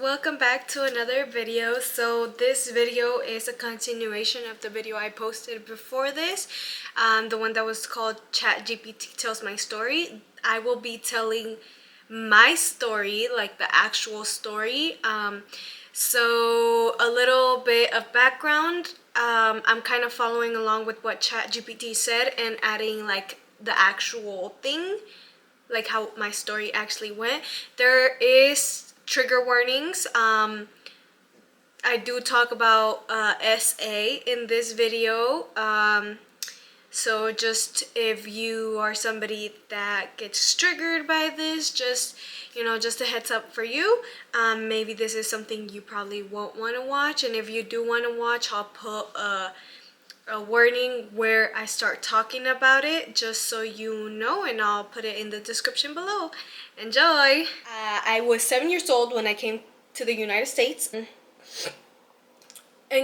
welcome back to another video. So this video is a continuation of the video I posted before this, the one that was called ChatGPT Tells My Story. I will be telling my story, like the actual story. So a little bit of background. I'm kind of following along with what ChatGPT said and adding like the actual thing, like how my story actually went. There is trigger warnings. I do talk about SA in this video. So just if you are somebody that gets triggered by this, just just a heads up for you. Maybe this is something you probably won't want to watch, and if you do want to watch, I'll put a warning where I start talking about it, just so you know, and I'll put it in the description below. Enjoy! I was 7 years old when I came to the United States. And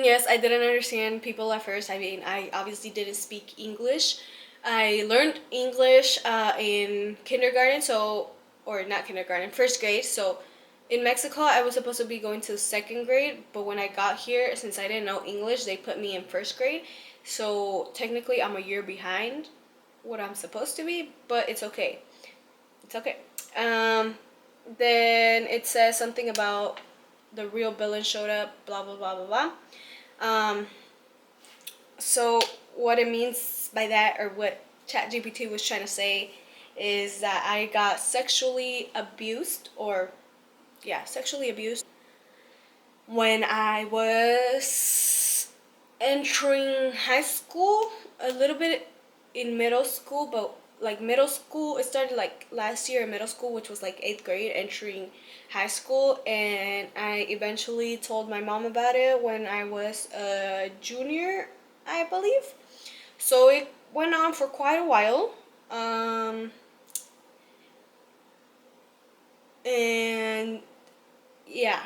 yes, I didn't understand people at first. I mean, I obviously didn't speak English. I learned English in kindergarten, or not kindergarten, first grade. So in Mexico, I was supposed to be going to second grade, but when I got here, since I didn't know English, they put me in first grade. So technically, I'm a year behind what I'm supposed to be, but it's okay. It's okay. Then it says something about the real villain showed up, blah, blah, blah, blah, blah. So what it means by that, or what ChatGPT was trying to say, is that I got sexually abused, sexually abused when I was entering high school, a little bit in middle school, but like middle school, it started like last year in middle school, which was like 8th grade, entering high school, and I eventually told my mom about it when I was a junior, I believe. So it went on for quite a while. And yeah,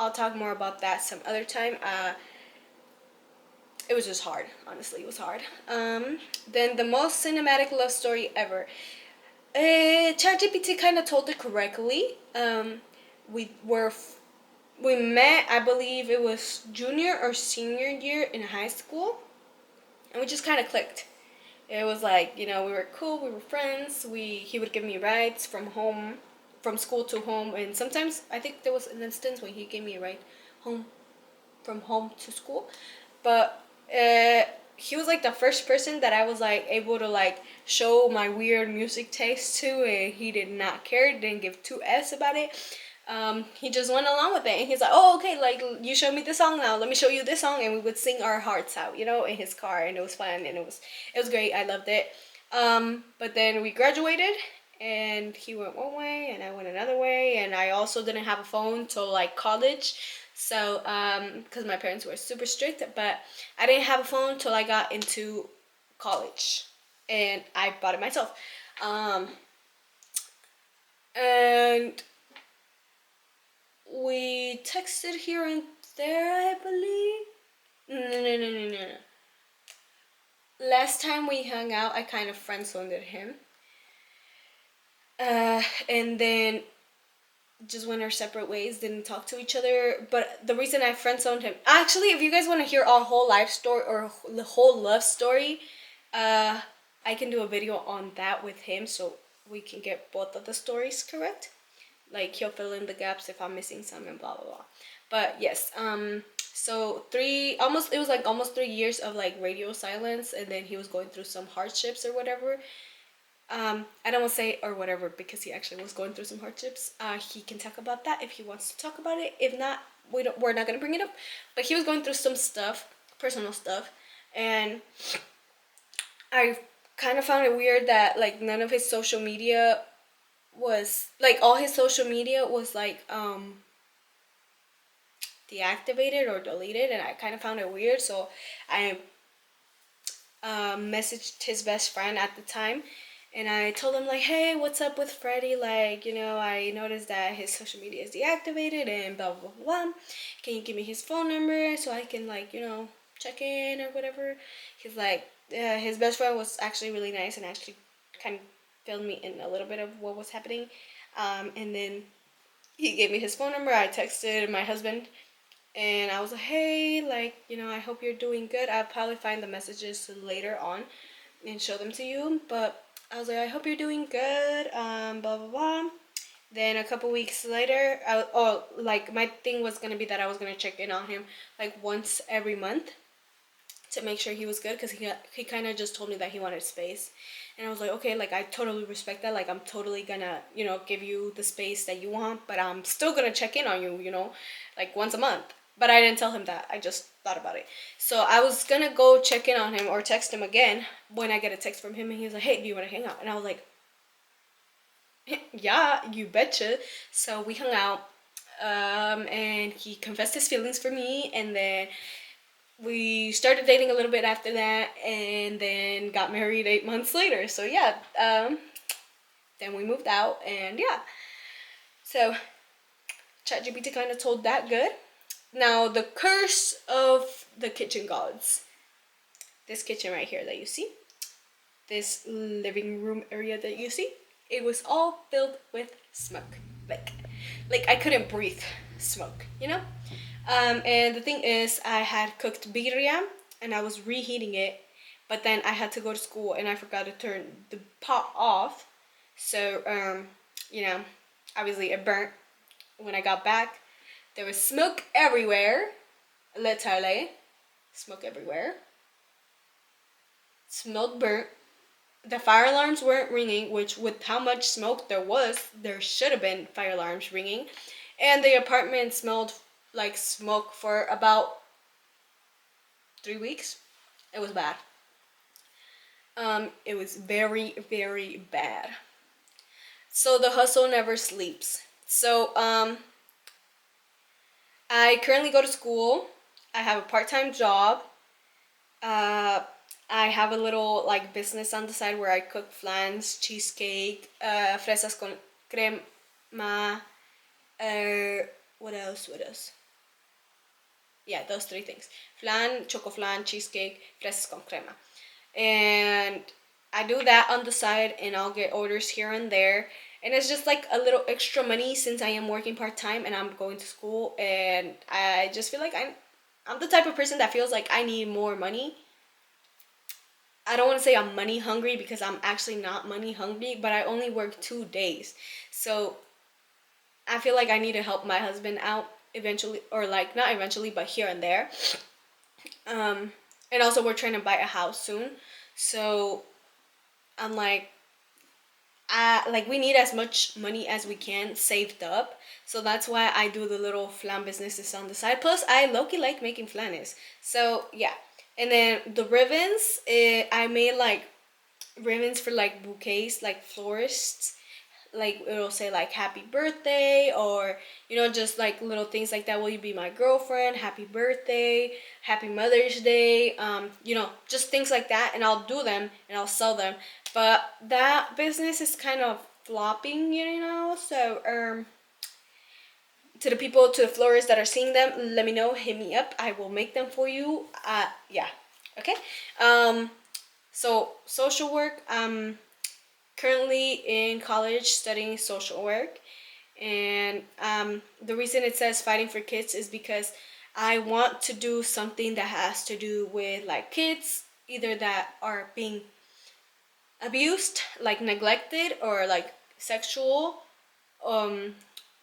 I'll talk more about that some other time. It was just hard. Honestly, it was hard. Then the most cinematic love story ever. ChatGPT kind of told it correctly. We were we met, I believe it was junior or senior year in high school, and we just kind of clicked. It was like, we were cool, we were friends. He would give me rides from school to home, and sometimes I think there was an instance when he gave me a ride home from home to school. But he was like the first person that I was like able to like show my weird music taste to, and he did not care, didn't give two F's about it. He just went along with it, and he's like, oh, okay, like, you showed me this song, now let me show you this song, and we would sing our hearts out, in his car, and it was fun, and it was great. I loved it. But then we graduated, and he went one way, and I went another way, and I also didn't have a phone till like college. So, because my parents were super strict, but I didn't have a phone till I got into college, and I bought it myself. And we texted here and there, I believe. No. Last time we hung out, I kind of friend-zoned him. And then just went our separate ways, didn't talk to each other. But the reason I friend-zoned him, actually, if you guys want to hear our whole life story or the whole love story, I can do a video on that with him, so we can get both of the stories correct. Like, he'll fill in the gaps if I'm missing some and blah blah blah. But yes, so it was like almost 3 years of like radio silence, and then he was going through some hardships or whatever. I don't want to say or whatever because he actually was going through some hardships. He can talk about that if he wants to talk about it. If not, we're not gonna bring it up. But he was going through some stuff, personal stuff, and I kind of found it weird that like none of his social media was like, all his social media was like deactivated or deleted, and I kind of found it weird. So I messaged his best friend at the time, and I told him like, hey, what's up with Freddie? Like, I noticed that his social media is deactivated and blah blah blah. Can you give me his phone number so I can like check in or whatever? He's like, his best friend was actually really nice and actually kind of filled me in a little bit of what was happening. And then he gave me his phone number. I texted my husband and I was like, hey, like, I hope you're doing good. I'll probably find the messages later on and show them to you. But I was like, I hope you're doing good. Blah blah blah. Then a couple weeks later, like my thing was gonna be that I was gonna check in on him like once every month to make sure he was good, because he kind of just told me that he wanted space, and I was like, okay, like I totally respect that. Like I'm totally gonna give you the space that you want, but I'm still gonna check in on you, like once a month. But I didn't tell him that. I just thought about it. So I was gonna go check in on him or text him again when I get a text from him, and he was like, hey, do you want to hang out? And I was like, yeah, you betcha. So we hung out, and he confessed his feelings for me, and then we started dating a little bit after that, and then got married 8 months later. So yeah, then we moved out, and yeah. So ChatGPT kind of told that good. Now the curse of the kitchen gods. This kitchen right here that you see, this living room area that you see, it was all filled with smoke. Like I couldn't breathe smoke. And the thing is, I had cooked birria and I was reheating it, but then I had to go to school and I forgot to turn the pot off. So, you know, obviously it burnt when I got back. There was smoke everywhere, literally. Smoke everywhere. Smelled burnt. The fire alarms weren't ringing, which with how much smoke there was, there should have been fire alarms ringing. And the apartment smelled like smoke for about 3 weeks. It was bad. It was very, very bad. So the hustle never sleeps. So I currently go to school. I have a part-time job. I have a little like business on the side where I cook flans, cheesecake, fresas con crema. What else? What else? Yeah, those three things: flan, choco flan, cheesecake, fresas con crema. And I do that on the side, and I'll get orders here and there. And it's just like a little extra money since I am working part time and I'm going to school. And I just feel like I'm the type of person that feels like I need more money. I don't want to say I'm money hungry because I'm actually not money hungry, but I only work 2 days. So I feel like I need to help my husband out eventually, or like not eventually, but here and there. And also we're trying to buy a house soon. So I'm like we need as much money as we can saved up. So that's why I do the little flan businesses on the side. Plus, I low-key like making flanes. So yeah. And then the ribbons, I made like ribbons for like bouquets, like florists. Like it'll say like happy birthday, or just like little things like that. Will you be my girlfriend? Happy birthday, happy Mother's Day. Just things like that, and I'll do them and I'll sell them. But that business is kind of flopping. So to the people, to the florists that are seeing them, let me know, hit me up, I will make them for you. Yeah. Okay. So social work, currently in college studying social work, and the reason it says fighting for kids is because I want to do something that has to do with like kids, either that are being abused, like neglected, or like sexual, um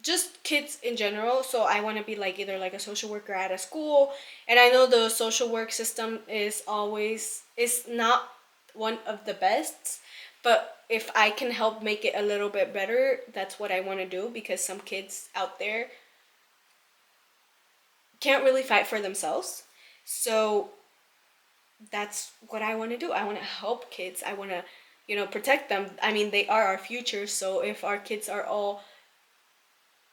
just kids in general. So I want to be like either like a social worker at a school. And I know the social work system is not one of the best, but if I can help make it a little bit better, that's what I want to do, because some kids out there can't really fight for themselves. So that's what I want to do. I want to help kids. I want to protect them. I mean, they are our future. So if our kids are all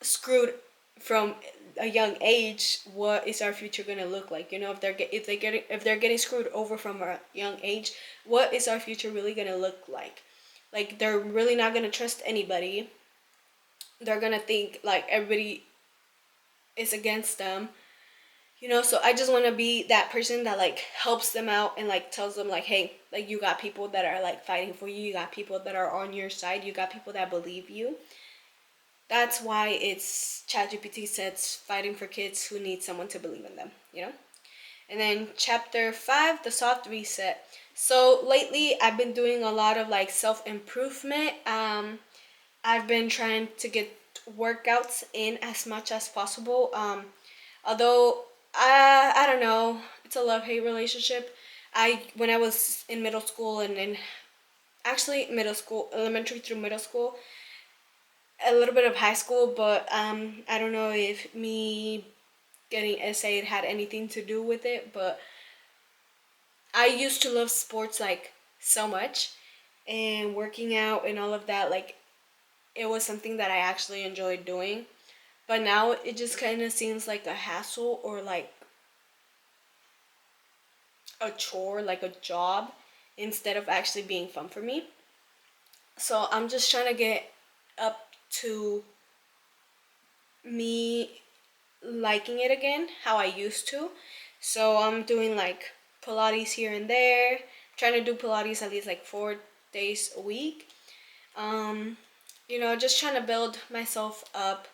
screwed from a young age, what is our future gonna look like? If they're getting screwed over from a young age, what is our future really gonna look like? Like they're really not gonna trust anybody. They're gonna think like everybody is against them. So I just want to be that person that like helps them out and like tells them like, hey, like you got people that are like fighting for you. You got people that are on your side. You got people that believe you. That's why it's ChatGPT says fighting for kids who need someone to believe in them, you know? And then chapter 5, the soft reset. So lately I've been doing a lot of like self-improvement. I've been trying to get workouts in as much as possible. Although I don't know, it's a love-hate relationship. I when I was in middle school and in actually middle school, elementary through middle school, a little bit of high school, but I don't know if me getting essayed had anything to do with it, but I used to love sports like so much, and working out and all of that, like it was something that I actually enjoyed doing. But now it just kind of seems like a hassle or like a chore, like a job, instead of actually being fun for me. So I'm just trying to get up to me liking it again how I used to. So I'm doing like Pilates here and there, trying to do Pilates at least like 4 days a week. Um, just trying to build myself up,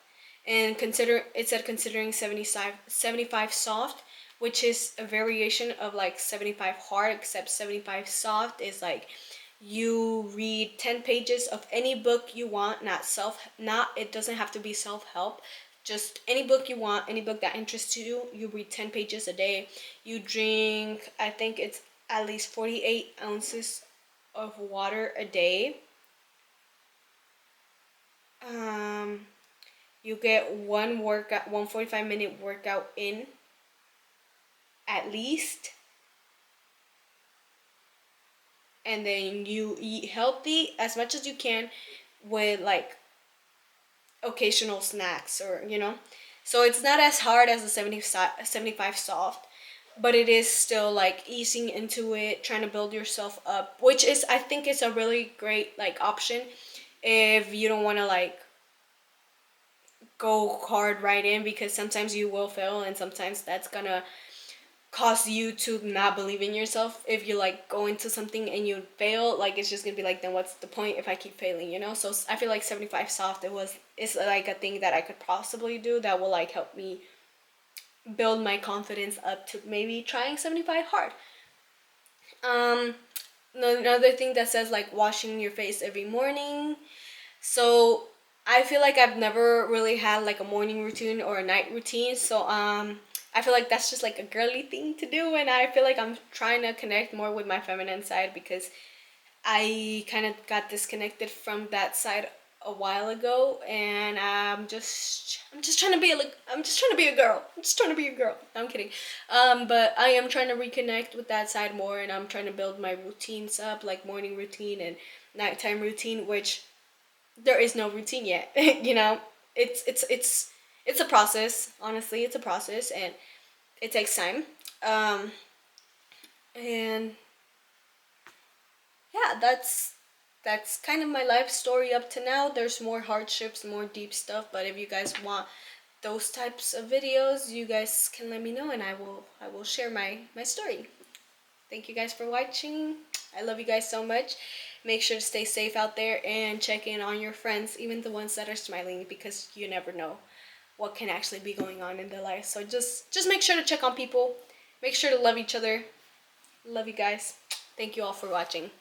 and consider it said considering 75 soft, which is a variation of like 75 hard, except 75 soft is like you read 10 pages of any book you want, not it doesn't have to be self-help, just any book you want, any book that interests you. You read 10 pages a day. You drink, I think it's at least 48 ounces of water a day. um you get one 45-minute workout in at least, and then you eat healthy as much as you can with like occasional snacks, or so it's not as hard as the 75 soft, but it is still like easing into it, trying to build yourself up, which is, I think, is a really great like option if you don't want to like go hard right in, because sometimes you will fail, and sometimes that's gonna cause you to not believe in yourself. If you like go into something and you fail, like it's just gonna be like, then what's the point if I keep failing, so I feel like 75 soft is like a thing that I could possibly do that will like help me build my confidence up to maybe trying 75 hard. um Another thing that says like washing your face every morning. So I feel like I've never really had like a morning routine or a night routine. So I feel like that's just like a girly thing to do, and I feel like I'm trying to connect more with my feminine side, because I kind of got disconnected from that side a while ago, and I'm just trying to be like I'm just trying to be a girl. I'm just trying to be a girl. No, I'm kidding. But I am trying to reconnect with that side more, and I'm trying to build my routines up, like morning routine and nighttime routine, which there is no routine yet. It's a process. Honestly, it's a process, and it takes time. Um, and yeah, that's kind of my life story up to now. There's more hardships, more deep stuff, but if you guys want those types of videos, you guys can let me know, and I will share my story. Thank you guys for watching. I love you guys so much. Make sure to stay safe out there and check in on your friends, even the ones that are smiling, because you never know what can actually be going on in their life. So just make sure to check on people. Make sure to love each other. Love you guys. Thank you all for watching.